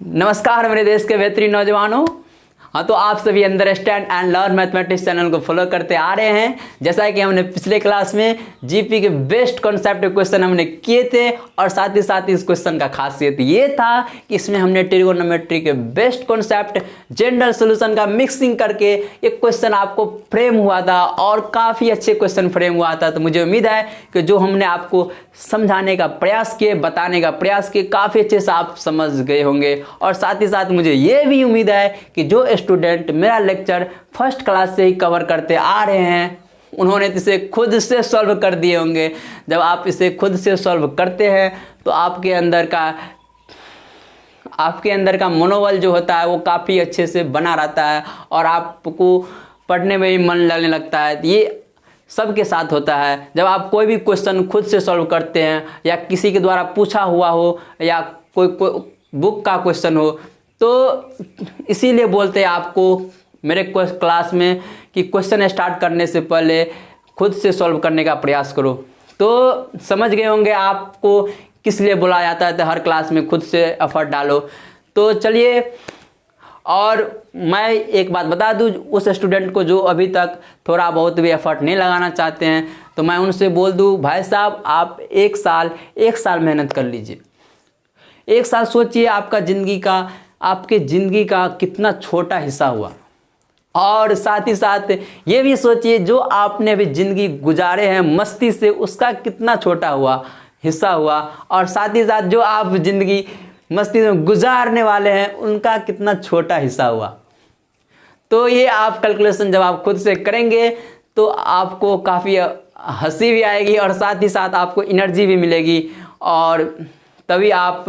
नमस्कार मेरे देश के बेहतरीन नौजवानों। हाँ, तो आप सभी understand and learn mathematics channel को फॉलो करते आ रहे हैं। जैसा कि हमने पिछले क्लास में जीपी के बेस्ट कॉन्सेप्ट क्वेश्चन हमने किए थे और साथ ही इस क्वेश्चन का खासियत ये था कि इसमें हमने ट्रिगोनोमेट्री के बेस्ट कॉन्सेप्ट जनरल सॉल्यूशन का मिक्सिंग करके एक क्वेश्चन आपको फ्रेम हुआ था और काफ़ी अच्छे क्वेश्चन फ्रेम हुआ था। तो मुझे उम्मीद है कि जो हमने आपको समझाने का प्रयास किए, बताने का प्रयास किए, काफ़ी अच्छे से आप समझ गए होंगे। और साथ ही साथ मुझे ये भी उम्मीद है कि जो स्टूडेंट मेरा लेक्चर फर्स्ट क्लास से ही कवर करते आ रहे हैं उन्होंने इसे खुद से सॉल्व कर दिए होंगे। जब आप इसे खुद से सॉल्व करते हैं तो आपके अंदर का मनोबल जो होता है वो काफ़ी अच्छे से बना रहता है और आपको पढ़ने में भी मन लगने लगता है। ये सबके साथ होता है। जब आप कोई भी क्वेश्चन खुद से सॉल्व करते हैं या किसी के द्वारा पूछा हुआ हो या कोई बुक का क्वेश्चन हो, तो इसीलिए बोलते हैं आपको मेरे क्लास में कि क्वेश्चन स्टार्ट करने से पहले खुद से सॉल्व करने का प्रयास करो। तो समझ गए होंगे आपको किस लिए बोला जाता है, तो हर क्लास में खुद से एफर्ट डालो। तो चलिए, और मैं एक बात बता दूं उस स्टूडेंट को जो अभी तक थोड़ा बहुत भी एफर्ट नहीं लगाना चाहते हैं, तो मैं उनसे बोल दूं भाई साहब आप एक साल मेहनत कर लीजिए। एक साल सोचिए आपके ज़िंदगी का कितना छोटा हिस्सा हुआ, और साथ ही साथ ये भी सोचिए जो आपने अभी ज़िंदगी गुजारे हैं मस्ती से उसका कितना छोटा हिस्सा हुआ, और साथ ही साथ जो आप ज़िंदगी मस्ती में गुजारने वाले हैं उनका कितना छोटा हिस्सा हुआ। तो ये आप कैलकुलेशन जब आप खुद से करेंगे तो आपको काफ़ी हंसी भी आएगी और साथ ही साथ आपको एनर्जी भी मिलेगी, और तभी आप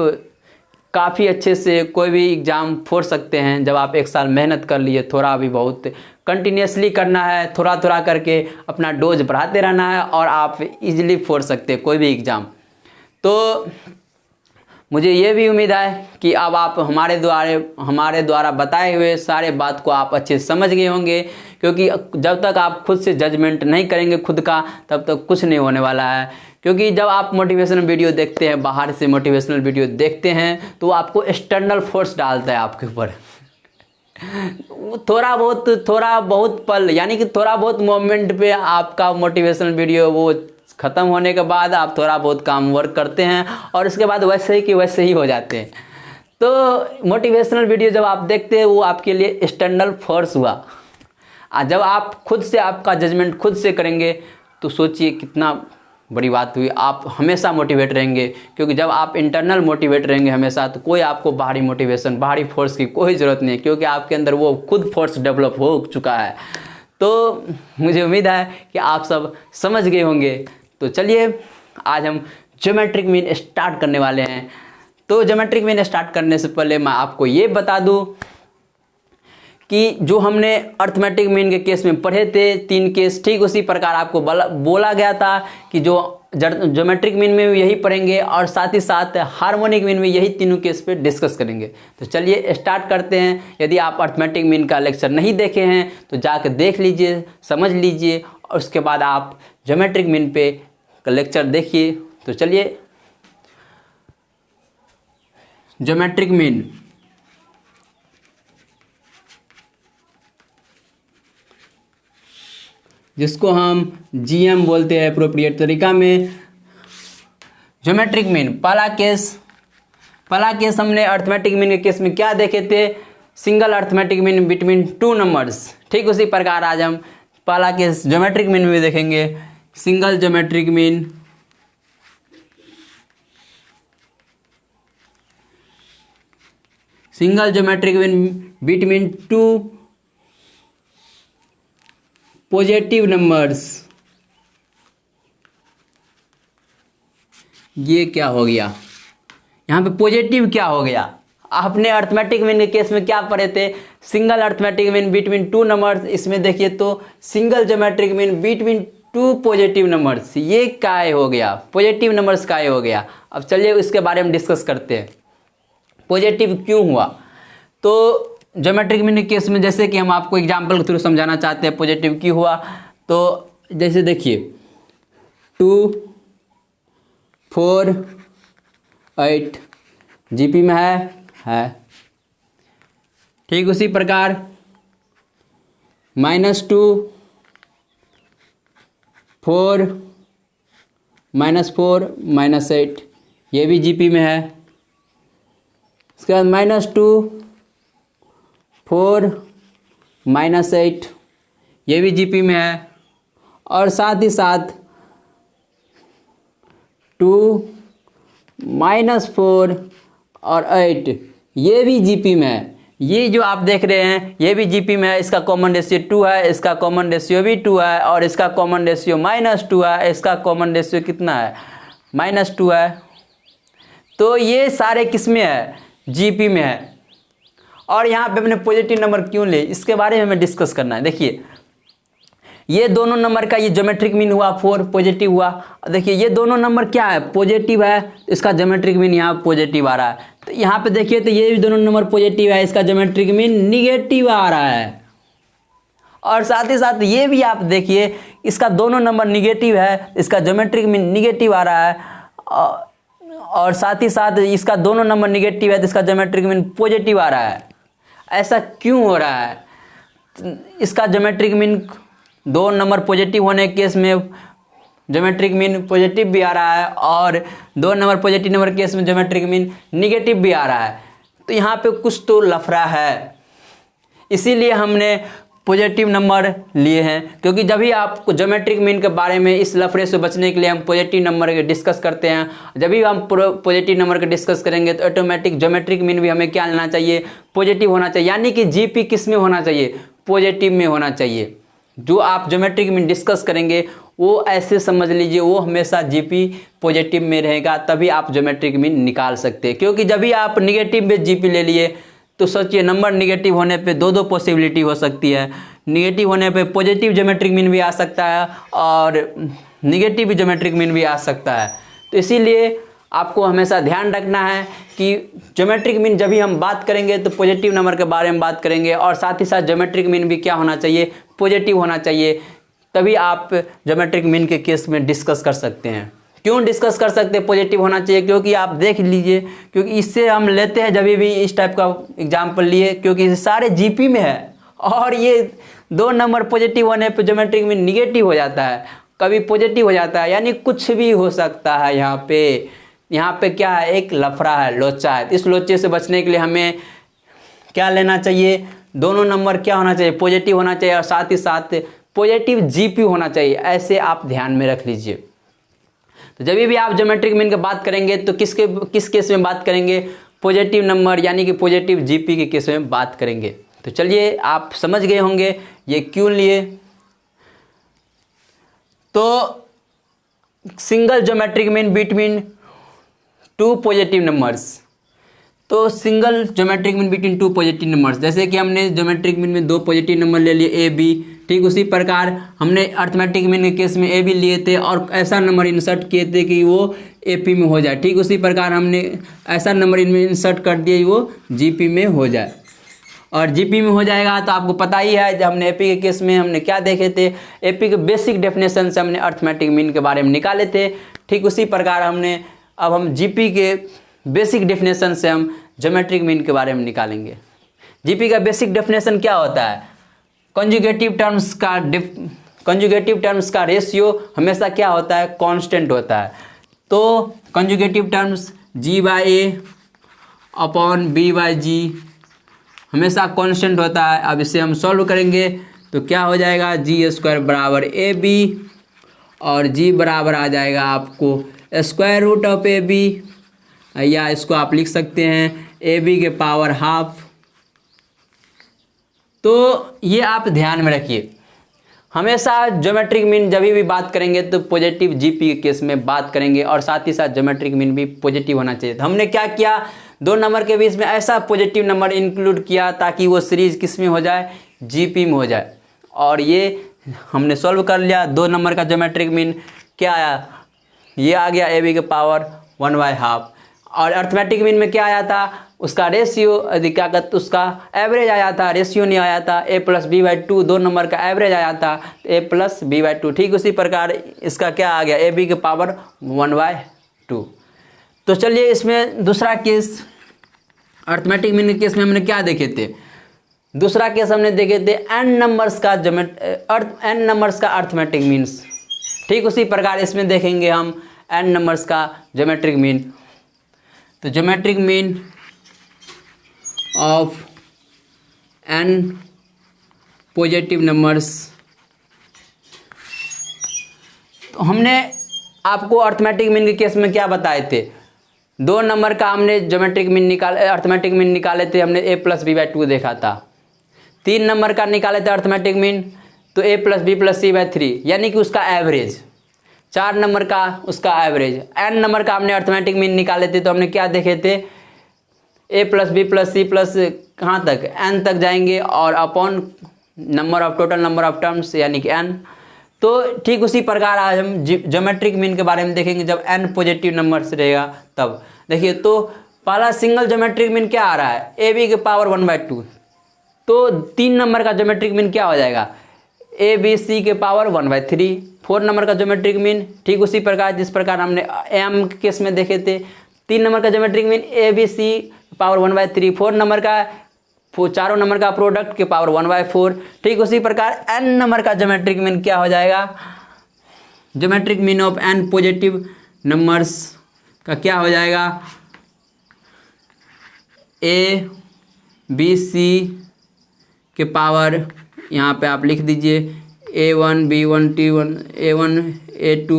काफ़ी अच्छे से कोई भी एग्ज़ाम फोड़ सकते हैं। जब आप एक साल मेहनत कर लिए, थोड़ा भी बहुत कंटिन्यूसली करना है, थोड़ा थोड़ा करके अपना डोज बढ़ाते रहना है और आप इजीली फोड़ सकते हैं कोई भी एग्ज़ाम। तो मुझे ये भी उम्मीद है कि अब आप हमारे द्वारा बताए हुए सारे बात को आप अच्छे से समझ गए होंगे, क्योंकि जब तक आप खुद से जजमेंट नहीं करेंगे खुद का तब तक कुछ नहीं होने वाला है। क्योंकि जब आप मोटिवेशनल वीडियो देखते हैं, बाहर से मोटिवेशनल वीडियो देखते हैं, तो आपको एक्सटर्नल फोर्स डालता है आपके ऊपर। थोड़ा बहुत पल यानी कि थोड़ा बहुत मोमेंट पे आपका मोटिवेशनल वीडियो वो ख़त्म होने के बाद आप थोड़ा बहुत काम वर्क करते हैं और उसके बाद वैसे ही हो जाते हैं। तो मोटिवेशनल वीडियो जब आप देखते हैं वो आपके लिए एक्सटर्नल फोर्स हुआ। जब आप खुद से आपका जजमेंट खुद से करेंगे तो सोचिए कितना बड़ी बात हुई। आप हमेशा मोटिवेट रहेंगे, क्योंकि जब आप इंटरनल मोटिवेट रहेंगे हमेशा तो कोई आपको बाहरी फोर्स की कोई ज़रूरत नहीं है, क्योंकि आपके अंदर वो खुद फोर्स डेवलप हो चुका है। तो मुझे उम्मीद है कि आप सब समझ गए होंगे। तो चलिए आज हम ज्योमेट्रिक मीन स्टार्ट करने वाले हैं। तो ज्योमेट्रिक मीन स्टार्ट करने से पहले मैं आपको ये बता दूं कि जो हमने अर्थमेटिक मीन के केस में पढ़े थे 3 केस, ठीक उसी प्रकार आपको बोला गया था कि जो ज्योमेट्रिक मीन में यही पढ़ेंगे और साथ ही साथ हार्मोनिक मीन में यही तीनों केस पे डिस्कस करेंगे। तो चलिए स्टार्ट करते हैं। यदि आप अर्थमेटिक मीन का लेक्चर नहीं देखे हैं तो जाकर देख लीजिए, समझ लीजिए, और उसके बाद आप ज्योमेट्रिक मीन पे का लेक्चर देखिए। तो चलिए, ज्योमेट्रिक मीन जिसको हम जीएम बोलते हैं एप्रोप्रिएट तरीका में। ज्योमेट्रिक मीन पहला केस हमने अर्थमेटिक मीन के केस में क्या देखे थे, single arithmetic mean between 2 numbers. ठीक उसी प्रकार आज हम पहला केस ज्योमेट्रिक मीन में भी देखेंगे, single geometric mean between 2 positive numbers. ये क्या हो गया, यहाँ पे पॉजिटिव क्या हो गया। आपने अर्थमेटिक मीन के केस में क्या पढ़े थे, single arithmetic mean between 2 numbers. इसमें देखिए तो single geometric mean between 2 positive numbers. ये क्या हो गया, पॉजिटिव नंबर्स क्या हो गया। अब चलिए इसके बारे में डिस्कस करते हैं, पॉजिटिव क्यों हुआ। तो ज्योमेट्रिक मीन के केस में जैसे कि हम आपको एग्जांपल के थ्रू समझाना चाहते हैं पॉजिटिव क्यों हुआ। तो जैसे देखिए 2, 4, 8 जीपी में है ठीक उसी प्रकार -2 4 -4 -8 ये भी जीपी में है। इसके बाद -2 4 -8 ये भी जीपी में है। और साथ ही साथ 2 -4 और 8 ये भी जीपी में है। ये जो आप देख रहे हैं ये भी जीपी में है। इसका कॉमन रेशियो 2 है, इसका कॉमन रेशियो भी 2 है, और इसका कॉमन रेशियो -2 है, इसका कॉमन रेशियो कितना है -2 है। तो ये सारे किस में है जीपी में है। और यहाँ पे हमने पॉजिटिव नंबर क्यों ले इसके बारे में हमें डिस्कस करना है। देखिए ये दोनों नंबर का ये ज्योमेट्रिक मीन हुआ 4 पॉजिटिव हुआ। देखिए ये दोनों नंबर क्या है पॉजिटिव है, इसका ज्योमेट्रिक मीन यहाँ पॉजिटिव आ रहा है। तो यहाँ पे देखिए तो ये भी दोनों नंबर पॉजिटिव है, इसका ज्योमेट्रिक मीन निगेटिव आ रहा है। और साथ ही साथ ये भी आप देखिए इसका दोनों नंबर निगेटिव है, इसका ज्योमेट्रिक मीन निगेटिव आ रहा है। और साथ ही साथ इसका दोनों नंबर निगेटिव है तो इसका ज्योमेट्रिक मीन पॉजिटिव आ रहा है। ऐसा क्यों हो रहा है? इसका ज्योमेट्रिक मीन दो नंबर पॉजिटिव होने के केस में ज्योमेट्रिक मीन पॉजिटिव भी आ रहा है, और दो नंबर पॉजिटिव नंबर केस में ज्योमेट्रिक मीन निगेटिव भी आ रहा है। तो यहाँ पे कुछ तो लफड़ा है, इसीलिए हमने पॉजिटिव नंबर लिए हैं। क्योंकि जब भी आपको ज्योमेट्रिक मीन के बारे में इस लफड़े से बचने के लिए हम पॉजिटिव नंबर के डिस्कस करते हैं, जब भी हम पॉजिटिव नंबर के डिस्कस करेंगे तो ऑटोमेटिक ज्योमेट्रिक मीन भी हमें क्या लेना चाहिए पॉजिटिव होना चाहिए। यानी कि जीपी किस में होना चाहिए पॉजिटिव में होना चाहिए। जो आप ज्योमेट्रिक मीन डिस्कस करेंगे वो ऐसे समझ लीजिए वो हमेशा जीपी पॉजिटिव में रहेगा, तभी आप ज्योमेट्रिक मीन निकाल सकते हैं। क्योंकि जब भी आप निगेटिव में जीपी ले लिए तो सोचिए नंबर निगेटिव होने पे दो पॉसिबिलिटी हो सकती है। निगेटिव होने पे पॉजिटिव ज्योमेट्रिक मीन भी आ सकता है और निगेटिव ज्योमेट्रिक मीन भी आ सकता है। तो इसीलिए आपको हमेशा ध्यान रखना है कि ज्योमेट्रिक मीन जब भी हम बात करेंगे तो पॉजिटिव नंबर के बारे में बात करेंगे, और साथ ही साथ ज्योमेट्रिक मीन भी क्या होना चाहिए पॉजिटिव होना चाहिए, तभी आप ज्योमेट्रिक मीन के केस में डिस्कस कर सकते हैं। क्यों डिस्कस कर सकते हैं पॉजिटिव होना चाहिए? क्योंकि आप देख लीजिए, क्योंकि इससे हम लेते हैं जब भी इस टाइप का एग्जाम्पल लिए, क्योंकि सारे जीपी में है और ये दो नंबर पॉजिटिव होने पर ज्योमेट्रिक मीन निगेटिव हो जाता है, कभी पॉजिटिव हो जाता है, यानी कुछ भी हो सकता है। यहाँ पे क्या है एक लफड़ा है, लोचा है। इस लोचे से बचने के लिए हमें क्या लेना चाहिए दोनों नंबर क्या होना चाहिए पॉजिटिव होना चाहिए, और साथ ही साथ पॉजिटिव जीपी होना चाहिए। ऐसे आप ध्यान में रख लीजिए। तो जब भी आप ज्योमेट्रिक मीन की बात करेंगे तो किस केस में बात करेंगे पॉजिटिव नंबर यानी कि पॉजिटिव जीपी के केस में बात करेंगे। तो चलिए आप समझ गए होंगे ये क्यों लिए। तो single geometric mean between two positive numbers, तो single geometric mean between two positive numbers, जैसे कि हमने ज्योमेट्रिक मीन में दो पॉजिटिव नंबर ले लिए ए बी, ठीक उसी प्रकार हमने अर्थमेटिक मीन के केस में ए बी लिए थे और ऐसा नंबर इंसर्ट किए थे कि वो एपी में हो जाए। ठीक उसी प्रकार हमने ऐसा नंबर इनमें इंसर्ट कर दिए वो जीपी में हो जाए, और जीपी में हो जाएगा। तो आपको पता ही है जब हमने एपी के केस में हमने क्या देखे थे, एपी के बेसिक डेफिनेशन से हमने अर्थमेटिक मीन के बारे में निकाले थे। ठीक उसी प्रकार अब हम जीपी के बेसिक डेफिनेशन से हम ज्योमेट्रिक मीन के बारे में निकालेंगे। जीपी का बेसिक डेफिनेशन क्या होता है? कंजुगेटिव टर्म्स का रेशियो हमेशा क्या होता है कांस्टेंट होता है। तो conjugative terms G by A upon B by G हमेशा कांस्टेंट होता है। अब इसे हम सॉल्व करेंगे तो क्या हो जाएगा जी स्क्वायर बराबर ए बी, और जी बराबर आ जाएगा आपको square root of A B, या इसको आप लिख सकते हैं ए बी के पावर हाफ। तो ये आप ध्यान में रखिए, हमेशा ज्योमेट्रिक मीन जब भी बात करेंगे तो पॉजिटिव जीपी के केस में बात करेंगे, और साथ ही साथ ज्योमेट्रिक मीन भी पॉजिटिव होना चाहिए। तो हमने क्या किया दो नंबर के बीच में ऐसा पॉजिटिव नंबर इंक्लूड किया ताकि वो सीरीज किस में हो जाए जीपी में हो जाए, और ये हमने सॉल्व कर लिया। दो नंबर का ज्योमेट्रिक मीन क्या आया, ये आ गया ए बी के पावर 1/2, और अर्थमेटिक मीन में क्या आया था उसका रेशियो क्या कहते उसका एवरेज आया था, रेशियो नहीं आया था। a प्लस बी बाई 2 दो नंबर का एवरेज आया था a प्लस बी बाई 2। ठीक उसी प्रकार इसका क्या आ गया ए बी के पावर 1/2। तो चलिए इसमें दूसरा केस अर्थमेटिक मीन के केस में हमने क्या देखे थे, दूसरा केस हमने देखे थे n नंबर्स का n नंबर्स का अर्थमेटिक मीन्स। ठीक उसी प्रकार इसमें देखेंगे हम n नंबर्स का ज्योमेट्रिक मीन। तो geometric mean of n positive numbers. तो हमने आपको अर्थमेटिक मीन के केस में क्या बताए थे, 2 नंबर का हमने ज्योमेट्रिक मीन अर्थमेटिक मीन निकाले थे, हमने a+b/2 देखा था। 3 नंबर का निकाले थे अर्थमेटिक मीन, तो a+b+c/3 यानी कि उसका एवरेज। 4 नंबर का उसका एवरेज। n नंबर का हमने अर्थमेटिक मीन निकाले थे, तो हमने क्या देखे थे, a+b+c+ कहाँ तक, n तक जाएंगे और upon total number of terms यानी कि n। तो ठीक उसी प्रकार आज हम ज्योमेट्रिक मीन के बारे में देखेंगे जब n पॉजिटिव नंबर्स रहेगा तब। देखिए तो पहला सिंगल ज्योमेट्रिक मीन क्या आ रहा है, ab⁴ तो 3 नंबर का ज्योमेट्रिक मीन क्या हो जाएगा, abc⁴ 4 नंबर का ज्योमेट्रिक मीन। ठीक उसी प्रकार जिस प्रकार हमने m के केस में देखे थे, 3 नंबर का ज्योमेट्रिक मीन abc⁴ 4 नंबर का, चारों नंबर का प्रोडक्ट के पावर 1/4। ठीक उसी प्रकार n नंबर का ज्योमेट्रिक मीन क्या हो जाएगा, geometric mean of n positive numbers का क्या हो जाएगा, a b c के पावर, यहाँ पे आप लिख दीजिए a1 b1 t1 a1 a2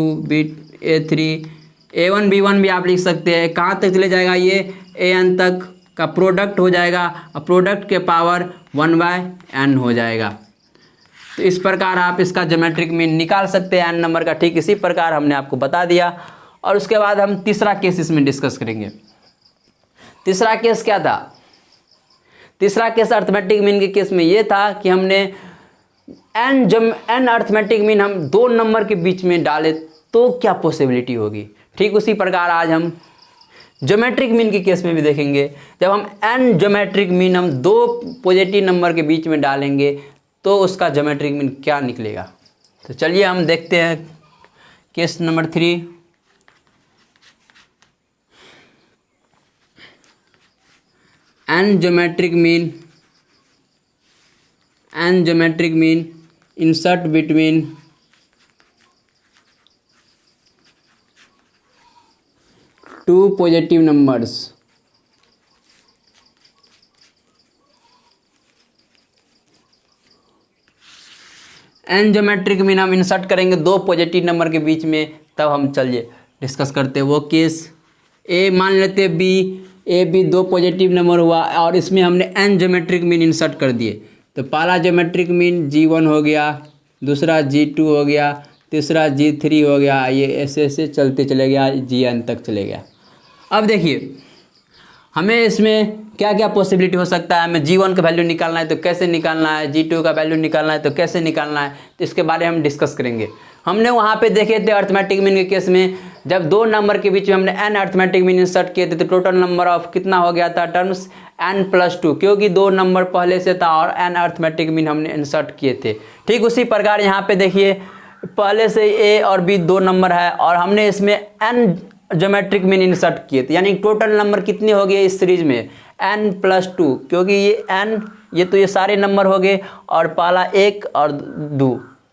a3 a1 b1 भी आप लिख सकते हैं। कहाँ तक चले जाएगा, ये an तक का प्रोडक्ट हो जाएगा और प्रोडक्ट के पावर 1/n हो जाएगा। तो इस प्रकार आप इसका ज्योमेट्रिक मीन निकाल सकते हैं n नंबर का। ठीक इसी प्रकार हमने आपको बता दिया। और उसके बाद हम तीसरा केस इसमें डिस्कस करेंगे। तीसरा केस क्या था, तीसरा केस अर्थमेटिक मीन के केस में ये था कि हमने n अर्थमेटिक मीन हम 2 नंबर के बीच में डाले तो क्या पॉसिबिलिटी होगी। ठीक उसी प्रकार आज हम ज्योमेट्रिक मीन के केस में भी देखेंगे, जब हम n ज्योमेट्रिक मीन हम 2 पॉजिटिव नंबर के बीच में डालेंगे तो उसका ज्योमेट्रिक मीन क्या निकलेगा। तो चलिए हम देखते हैं case number 3। n geometric mean insert between two positive numbers. n geometric mean हम इंसर्ट करेंगे 2 पॉजिटिव नंबर के बीच में, तब हम चलिए डिस्कस करते हैं वो केस। a मान लेते हैं b 2 पॉजिटिव नंबर हुआ और इसमें हमने n ज्योमेट्रिक मीन इंसर्ट कर दिए। तो पहला ज्योमेट्रिक मीन g1 हो गया, दूसरा g2 हो गया, तीसरा g3 हो गया, ये ऐसे चलते चले गया, gn तक चले गया। अब देखिए हमें इसमें क्या क्या पॉसिबिलिटी हो सकता है। हमें g1 का वैल्यू निकालना है तो कैसे निकालना है, g2 का वैल्यू निकालना है तो कैसे निकालना है, तो इसके बारे में हम डिस्कस करेंगे। हमने वहाँ पे देखे थे अर्थमेटिक मीन के केस में, जब 2 नंबर के बीच में हमने n अर्थमेटिक मीन इंसर्ट किए थे तो टोटल नंबर ऑफ कितना हो गया था टर्म्स, n+2, क्योंकि 2 नंबर पहले से था और n अर्थमेटिक मीन हमने इंसर्ट किए थे। ठीक उसी प्रकार यहाँ पे देखिए पहले से a और b 2 नंबर है और हमने इसमें n ज्योमेट्रिक मीन इंसर्ट किए थे, यानी टोटल नंबर कितने हो गए इस सीरीज में, n+2, क्योंकि ये n ये तो ये सारे नंबर हो गए और पहला 1 और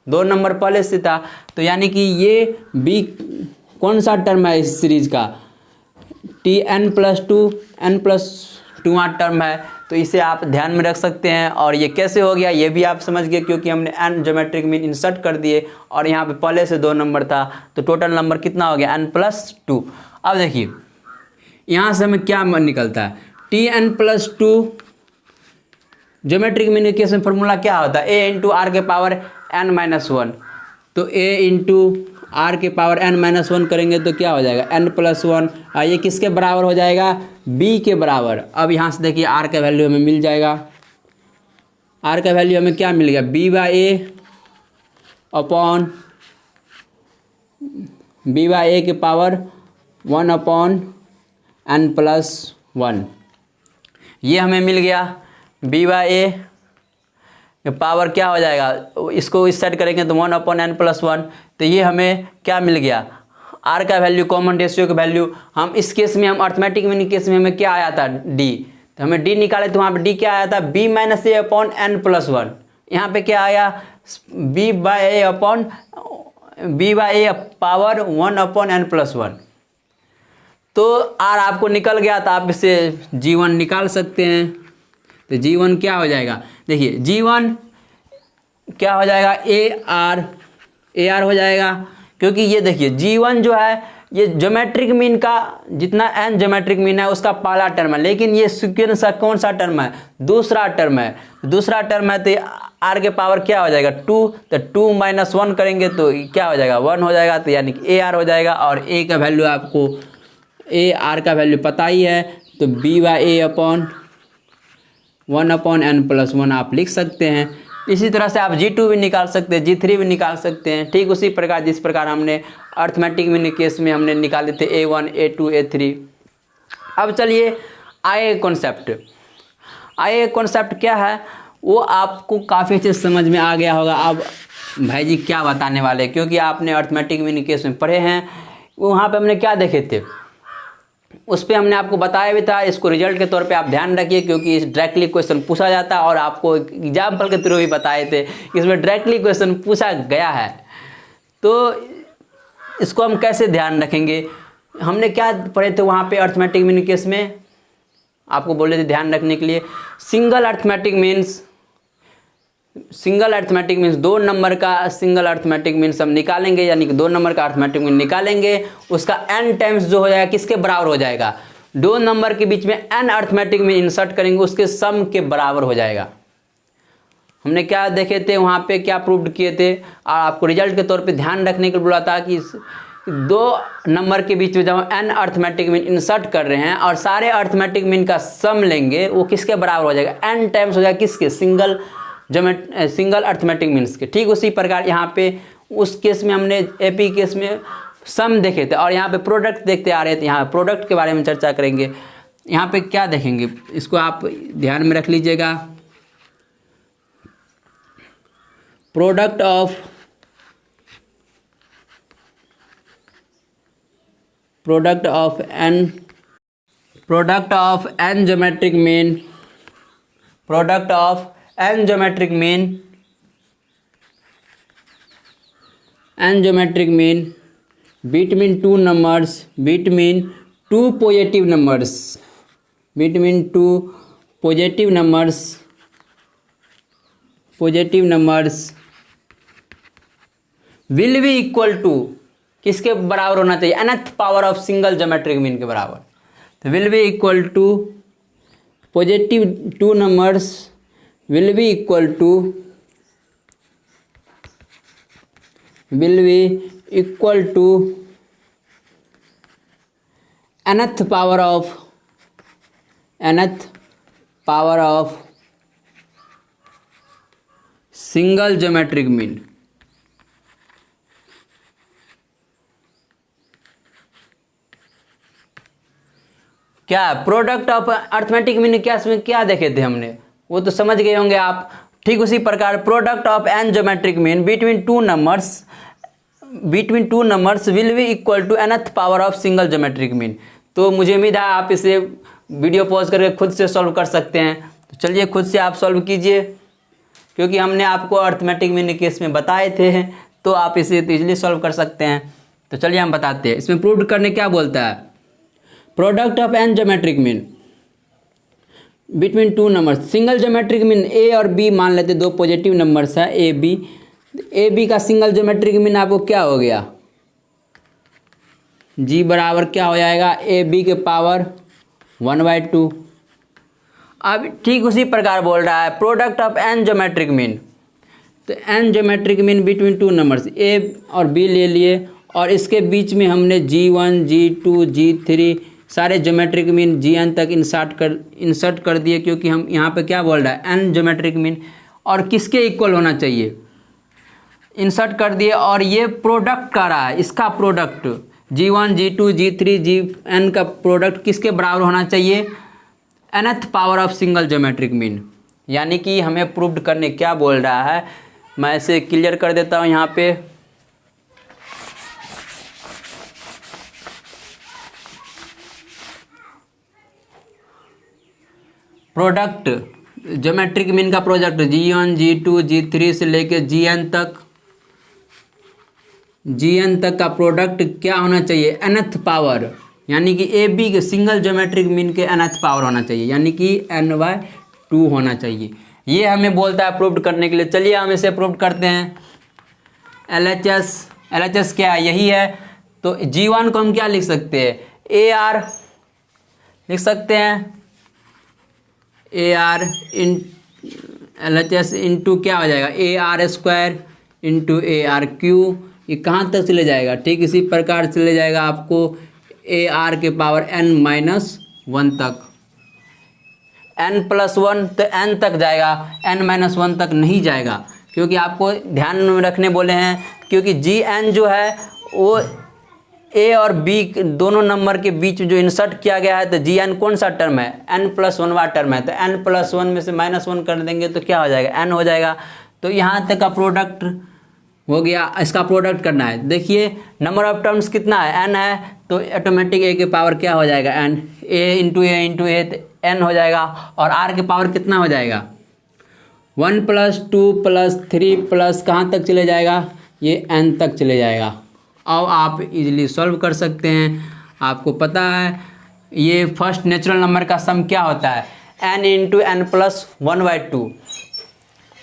2 नंबर पहले से था। तो यानी कि ये b कौन सा टर्म है इस सीरीज का, n+2 टर्म है। तो इसे आप ध्यान में रख सकते हैं। और ये कैसे हो गया ये भी आप समझ गए, क्योंकि हमने n ज्योमेट्रिक मीन इंसर्ट कर दिए और यहाँ पे पहले से 2 नंबर था तो टोटल नंबर कितना हो गया n+2। अब देखिए यहाँ से हमें क्या निकलता है, Tn+2 ज्योमेट्रिक मीन के केस में फॉर्मूला क्या होता है, a × r के पावर n-1। तो a × r के पावर n-1 करेंगे तो क्या हो जाएगा n+1, और ये किसके बराबर हो जाएगा, b के बराबर। अब यहाँ से देखिए r का वैल्यू हमें मिल जाएगा, r का वैल्यू हमें क्या मिल गया, b/a के पावर 1/n+1, ये हमें मिल गया। b/a पावर क्या हो जाएगा, इसको इस साइड करेंगे तो 1/n+1, तो ये हमें क्या मिल गया, r का वैल्यू, कॉमन रेशियो का वैल्यू। हम इस केस में हम अर्थमेटिक मीन केस में हमें क्या आया था d, तो हमें डी निकाले तो वहाँ पे डी क्या आया था, B minus A upon N plus one. यहाँ पे क्या आया, B by A upon B by A power one upon N plus one. तो आर आपको निकल गया तो आप इसे G1 निकाल सकते हैं। तो G1 क्या हो जाएगा, देखिए G1 क्या हो जाएगा, ए आर हो जाएगा, क्योंकि ये देखिए G1 जो है ये ज्योमेट्रिक मीन का जितना n ज्योमेट्रिक मीन है उसका पहला टर्म है, लेकिन ये सीक्वेंस का कौन सा टर्म है, दूसरा टर्म है। दूसरा टर्म है तो r के पावर क्या हो जाएगा 2, तो 2 माइनस 1 करेंगे तो क्या हो जाएगा 1 हो जाएगा, तो यानी कि AR हो जाएगा। और a का वैल्यू आपको AR का वैल्यू पता ही है, तो b by A upon 1 upon n plus 1 आप लिख सकते हैं। इसी तरह से आप G2 भी निकाल सकते हैं, G3 भी निकाल सकते हैं, ठीक उसी प्रकार जिस प्रकार हमने अर्थमेटिक मीन केस में हमने निकाले थे A1 A2 A3। अब चलिए आए कॉन्सेप्ट क्या है वो आपको काफ़ी अच्छे समझ में आ गया होगा। अब भाई जी क्या बताने वाले, क्योंकि आपने अर्थमेटिक मीन केस में पढ़े हैं, वहाँ पे हमने क्या देखे थे उस पर हमने आपको बताया भी था। इसको रिजल्ट के तौर पे आप ध्यान रखिए, क्योंकि इस डायरेक्टली क्वेश्चन पूछा जाता है और आपको एग्जाम्पल के थ्रू भी बताए थे, इसमें डायरेक्टली क्वेश्चन पूछा गया है। तो इसको हम कैसे ध्यान रखेंगे, हमने क्या पढ़े थे वहाँ पे अर्थमेटिक मीन केस में, आपको बोले थे ध्यान रखने के लिए। सिंगल अर्थमेटिक मीन्स 2 नंबर का सिंगल अर्थमेटिक मीन्स हम निकालेंगे, यानी कि 2 नंबर का अर्थमेटिक मीन निकालेंगे, उसका n टाइम्स जो हो जाएगा किसके बराबर हो जाएगा, 2 नंबर के बीच में n अर्थमेटिक मीन इंसर्ट करेंगे उसके सम के बराबर हो जाएगा। हमने क्या देखे थे वहाँ पे, क्या प्रूव किए थे, और आपको रिजल्ट के तौर पे ध्यान रखने के लिए बोला था कि 2 नंबर के बीच में जब हम n अर्थमेटिक मीन इंसर्ट कर रहे हैं और सारे अर्थमेटिक मीन का सम लेंगे वो किसके बराबर हो जाएगा, n टाइम्स हो जाएगा किसके, सिंगल अर्थमेटिक मीन्स के। ठीक उसी प्रकार यहाँ पे उस केस में हमने एपी केस में सम देखे थे और यहाँ पे प्रोडक्ट देखते आ रहे थे, यहाँ प्रोडक्ट के बारे में चर्चा करेंगे। यहाँ पे क्या देखेंगे इसको आप ध्यान में रख लीजिएगा, product of n geometric mean between two positive numbers will be equal to किसके बराबर होना चाहिए, nth power of single geometric mean के बराबर। तो will be equal to positive two numbers will be equal to nth power of single geometric mean. क्या product of arithmetic mean क्या देखे थे हमने, वो तो समझ गए होंगे आप। ठीक उसी प्रकार product of n geometric mean between two numbers will be equal to nth power of single geometric mean. तो मुझे उम्मीद है आप इसे वीडियो पॉज करके खुद से सॉल्व कर सकते हैं। तो चलिए खुद से आप सॉल्व कीजिए, क्योंकि हमने आपको अर्थमेटिक मीन केस में बताए थे, तो आप इसे इजीली सॉल्व कर सकते हैं। तो चलिए हम बताते हैं, इसमें प्रूव करने क्या बोलता है, product of n geometric mean between two numbers, single geometric mean A और बी मान लेते, 2 पॉजिटिव नंबर्स है ए बी का सिंगल ज्योमेट्रिक मीन आपको क्या हो गया, जी बराबर क्या हो जाएगा ए बी के पावर 1/2। अब ठीक उसी प्रकार बोल रहा है product of n geometric mean, तो n geometric mean between two numbers A और बी ले लिए और इसके बीच में हमने G1 G2 G3 सारे ज्योमेट्रिक मीन Gn तक इंसर्ट कर दिए, क्योंकि हम यहाँ पे क्या बोल रहा है n ज्योमेट्रिक मीन और किसके इक्वल होना चाहिए, इंसर्ट कर दिए। और ये प्रोडक्ट कर रहा है, इसका product G1 G2 G3 Gn का प्रोडक्ट किसके बराबर होना चाहिए, nth power of single geometric mean. यानी कि हमें प्रूव्ड करने क्या बोल रहा है, मैं इसे क्लियर कर देता हूँ यहाँ पे। प्रोडक्ट, ज्योमेट्रिक मीन का प्रोडक्ट G1 G2 G3 से लेके Gn तक का प्रोडक्ट क्या होना चाहिए, nth पावर, यानी कि ए बी के सिंगल ज्योमेट्रिक मीन के nth पावर होना चाहिए, यानी कि n/2 होना चाहिए। ये हमें बोलता है प्रूव करने के लिए। चलिए हम इसे प्रूव करते हैं। LHS क्या है, यही है। तो G1 को हम क्या लिख सकते हैं, AR लिख सकते हैं, AR इन LHS इंटू क्या हो जाएगा, AR² इंटू ARQ। ये कहाँ तक चले जाएगा, ठीक इसी प्रकार चले जाएगा आपको AR के पावर n-1 तक, n+1 तो n तक जाएगा, n-1 तक नहीं जाएगा, क्योंकि आपको ध्यान में रखने बोले हैं, क्योंकि Gn जो है वो A और B दोनों नंबर के बीच जो इंसर्ट किया गया है, तो Gn कौन सा टर्म है, n+1वां टर्म है, तो n+1 में से -1 कर देंगे तो क्या हो जाएगा, n हो जाएगा। तो यहाँ तक का प्रोडक्ट हो गया। इसका प्रोडक्ट करना है। देखिए नंबर ऑफ टर्म्स कितना है, n है, तो ऑटोमेटिक a के पावर क्या हो जाएगा, n, a इंटू a तो n हो जाएगा। और r के पावर कितना हो जाएगा, 1 + 2 + 3 प्लस कहाँ तक चले जाएगा, ये n तक चले जाएगा। अब आप इजीली सॉल्व कर सकते हैं। आपको पता है ये फर्स्ट नेचुरल नंबर का सम क्या होता है, n इंटू n प्लस 1/2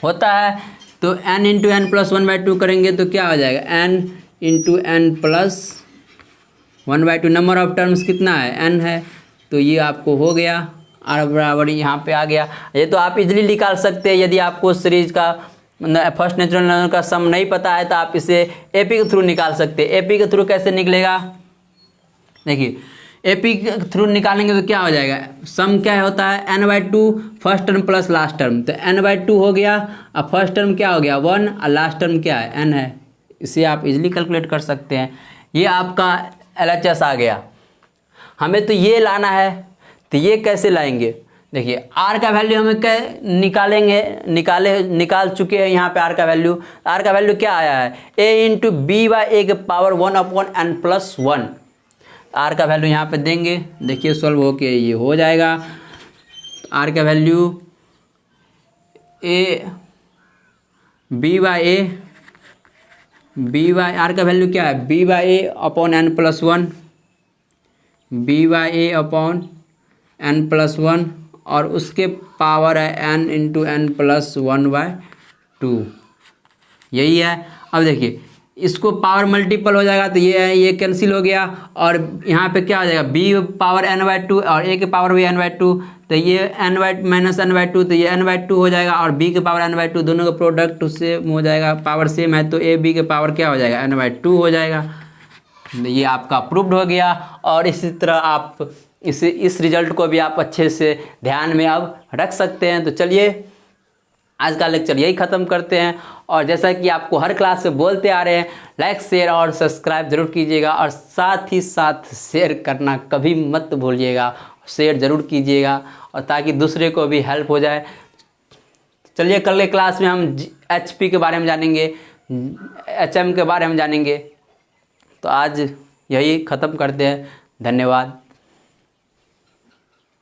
होता है। तो n इंटू n प्लस 1/2 करेंगे तो क्या हो जाएगा, n into n plus 1/2। Number of terms कितना है, n है, तो ये आपको हो गया, r बराबर यहाँ पे आ गया। ये तो आप इजीली निकाल सकते हैं। यदि आपको सीरीज का फर्स्ट नेचुरल नंबर का सम नहीं पता है तो आप इसे एपी के थ्रू निकाल सकते हैं। एपी के थ्रू कैसे निकलेगा, देखिए एपी के थ्रू निकालेंगे तो क्या हो जाएगा, सम क्या होता है, n/2 first term plus last term, तो n/2 हो गया। अब फर्स्ट टर्म क्या हो गया 1 और लास्ट टर्म क्या है n है। इसे आप इजीली कैलकुलेट कर सकते हैं। ये आपका LHS आ गया। हमें तो ये लाना है, तो ये कैसे लाएंगे, देखिए r का वैल्यू हमें निकाल चुके हैं। यहाँ पे r का वैल्यू क्या आया है, a इंटू b/a के पावर 1/n+1। r का वैल्यू यहाँ पे देंगे, देखिए सॉल्व होके ये हो जाएगा। r का वैल्यू r का वैल्यू क्या है, b/a/n+1, b/a/n+1 और उसके पावर है n इंटू n+1/2, यही है। अब देखिए इसको पावर मल्टीपल हो जाएगा तो ये है, ये कैंसिल हो गया और यहाँ पे क्या हो जाएगा, b पावर n/2 और a के पावर भी n/2, तो ये n-n/2 तो ये n/2 हो जाएगा और b के पावर n/2, दोनों का प्रोडक्ट उससे हो जाएगा, पावर सेम है तो a b के पावर क्या हो जाएगा, n/2 हो जाएगा। ये आपका प्रूव्ड हो गया। और इसी तरह आप इस रिजल्ट को भी आप अच्छे से ध्यान में अब रख सकते हैं। तो चलिए आज का लेक्चर यही ख़त्म करते हैं। और जैसा कि आपको हर क्लास में बोलते आ रहे हैं, लाइक शेयर और सब्सक्राइब ज़रूर कीजिएगा और साथ ही साथ शेयर करना कभी मत भूलिएगा, शेयर ज़रूर कीजिएगा और ताकि दूसरे को भी हेल्प हो जाए। चलिए कल के क्लास में हम HP के बारे में जानेंगे, HM के बारे में जानेंगे। तो आज यही ख़त्म करते हैं। धन्यवाद।